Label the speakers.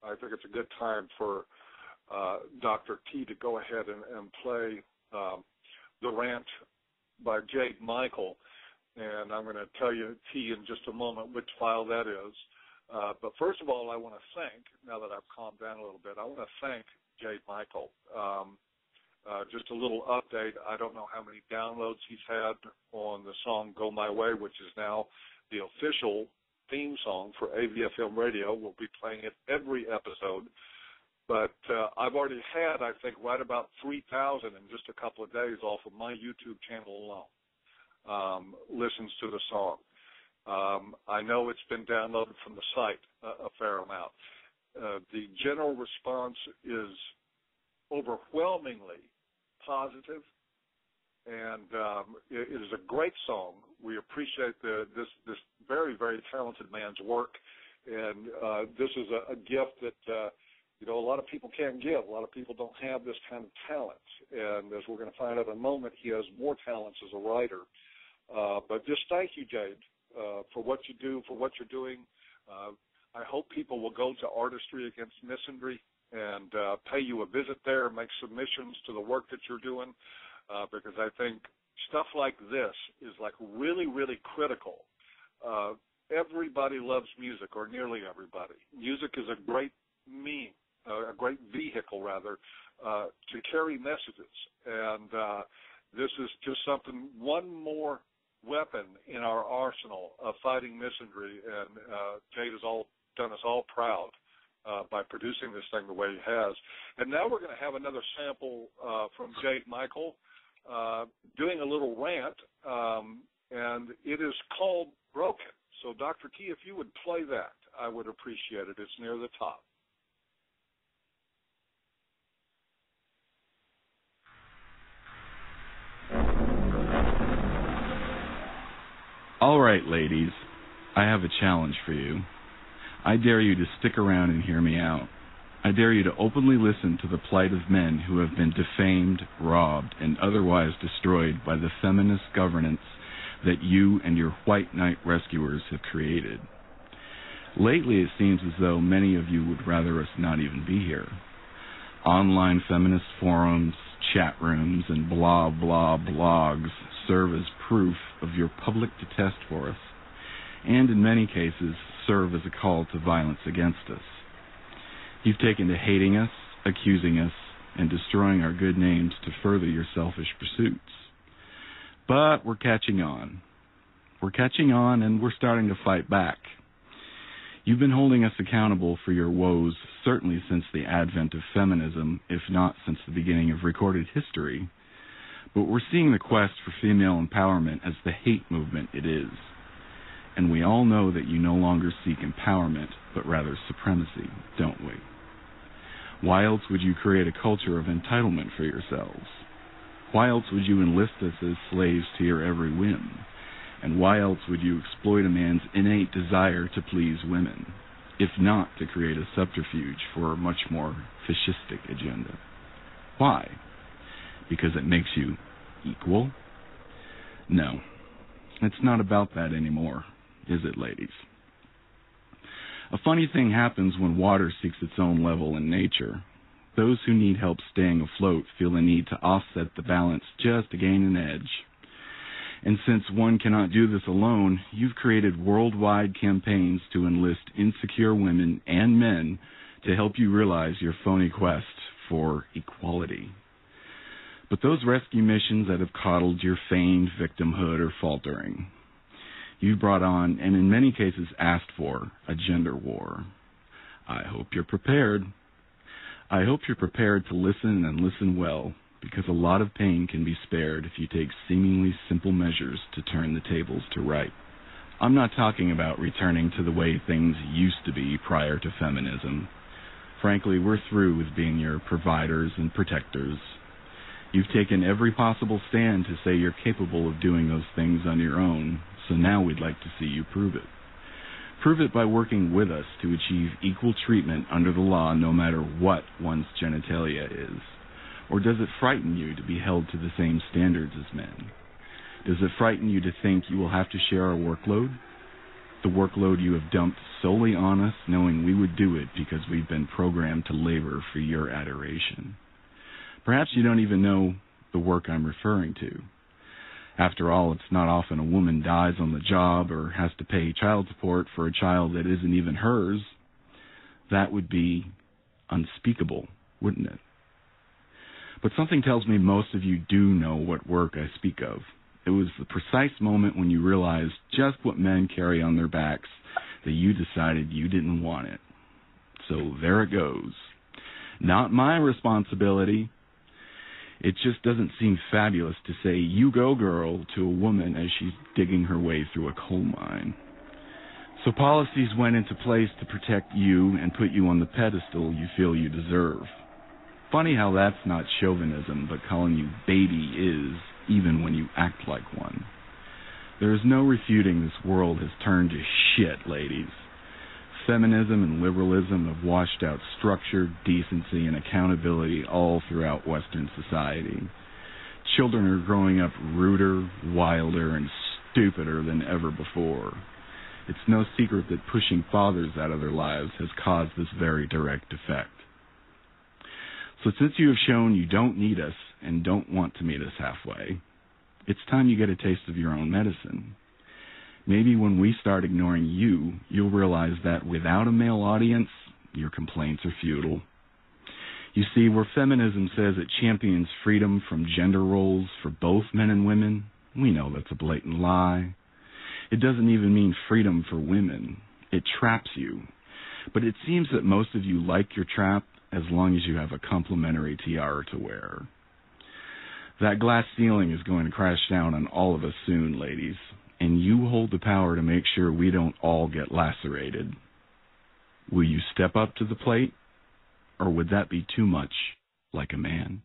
Speaker 1: I think it's a good time for Dr. T to go ahead and play The Rant by Jade Michael. And I'm going to tell you, T, in just a moment which file that is. But first of all, I want to thank, now that I've calmed down a little bit, I want to thank Jade Michael. Just a little update. I don't know how many downloads he's had on the song Go My Way, which is now the official theme song for AVfM Radio. We'll be playing it every episode. But I've already had, I think, right about 3,000 in just a couple of days off of my YouTube channel alone, listens to the song. I know it's been downloaded from the site a fair amount. The general response is overwhelmingly positive, and it is a great song. We appreciate this very, very talented man's work, and this is a gift that a lot of people can't give. A lot of people don't have this kind of talent, and as we're going to find out in a moment, he has more talents as a writer. But just thank you, Jade, for what you do, for what you're doing. I hope people will go to Artistry Against Misandry and pay you a visit there, make submissions to the work that you're doing, because I think stuff like this is like really, really critical. Everybody loves music, or nearly everybody. Music is a great a great vehicle, rather, to carry messages. And this is just one more weapon in our arsenal of fighting misandry. And Jade has done us all proud by producing this thing the way he has. And now we're going to have another sample from Jade Michael doing a little rant, and it is called Broken. So, Dr. T, if you would play that, I would appreciate it. It's near the top.
Speaker 2: All right, ladies, I have a challenge for you. I dare you to stick around and hear me out. I dare you to openly listen to the plight of men who have been defamed, robbed, and otherwise destroyed by the feminist governance that you and your white knight rescuers have created. Lately, it seems as though many of you would rather us not even be here. Online feminist forums, chat rooms, and blah, blah, blogs serve as proof of your public detest for us, and in many cases serve as a call to violence against us. You've taken to hating us, accusing us, and destroying our good names to further your selfish pursuits. But we're catching on. We're catching on, and we're starting to fight back. You've been holding us accountable for your woes certainly since the advent of feminism, if not since the beginning of recorded history. But we're seeing the quest for female empowerment as the hate movement it is. And we all know that you no longer seek empowerment, but rather supremacy, don't we? Why else would you create a culture of entitlement for yourselves? Why else would you enlist us as slaves to your every whim? And why else would you exploit a man's innate desire to please women, if not to create a subterfuge for a much more fascistic agenda? Why? Because it makes you equal? No, it's not about that anymore, is it, ladies? A funny thing happens when water seeks its own level in nature. Those who need help staying afloat feel the need to offset the balance just to gain an edge. And since one cannot do this alone, you've created worldwide campaigns to enlist insecure women and men to help you realize your phony quest for equality. But those rescue missions that have coddled your feigned victimhood are faltering. You've brought on, and in many cases asked for, a gender war. I hope you're prepared. I hope you're prepared to listen and listen well, because a lot of pain can be spared if you take seemingly simple measures to turn the tables to right. I'm not talking about returning to the way things used to be prior to feminism. Frankly, we're through with being your providers and protectors. You've taken every possible stand to say you're capable of doing those things on your own, so now we'd like to see you prove it. Prove it by working with us to achieve equal treatment under the law no matter what one's genitalia is. Or does it frighten you to be held to the same standards as men? Does it frighten you to think you will have to share our workload? the workload you have dumped solely on us, knowing we would do it because we've been programmed to labor for your adoration. Perhaps you don't even know the work I'm referring to. After all, it's not often a woman dies on the job or has to pay child support for a child that isn't even hers. That would be unspeakable, wouldn't it? But something tells me most of you do know what work I speak of. It was the precise moment when you realized just what men carry on their backs that you decided you didn't want it. So there it goes. Not my responsibility. It just doesn't seem fabulous to say, "You go, girl," to a woman as she's digging her way through a coal mine. So policies went into place to protect you and put you on the pedestal you feel you deserve. Funny how that's not chauvinism, but calling you baby is, even when you act like one. There is no refuting this world has turned to shit, ladies. Feminism and liberalism have washed out structure, decency, and accountability all throughout Western society. Children are growing up ruder, wilder, and stupider than ever before. It's no secret that pushing fathers out of their lives has caused this very direct effect. So since you have shown you don't need us and don't want to meet us halfway, it's time you get a taste of your own medicine. Maybe when we start ignoring you, you'll realize that without a male audience, your complaints are futile. You see, where feminism says it champions freedom from gender roles for both men and women, we know that's a blatant lie. It doesn't even mean freedom for women. It traps you. But it seems that most of you like your trap as long as you have a complimentary tiara to wear. That glass ceiling is going to crash down on all of us soon, ladies, and you hold the power to make sure we don't all get lacerated. Will you step up to the plate, or would that be too much like a man?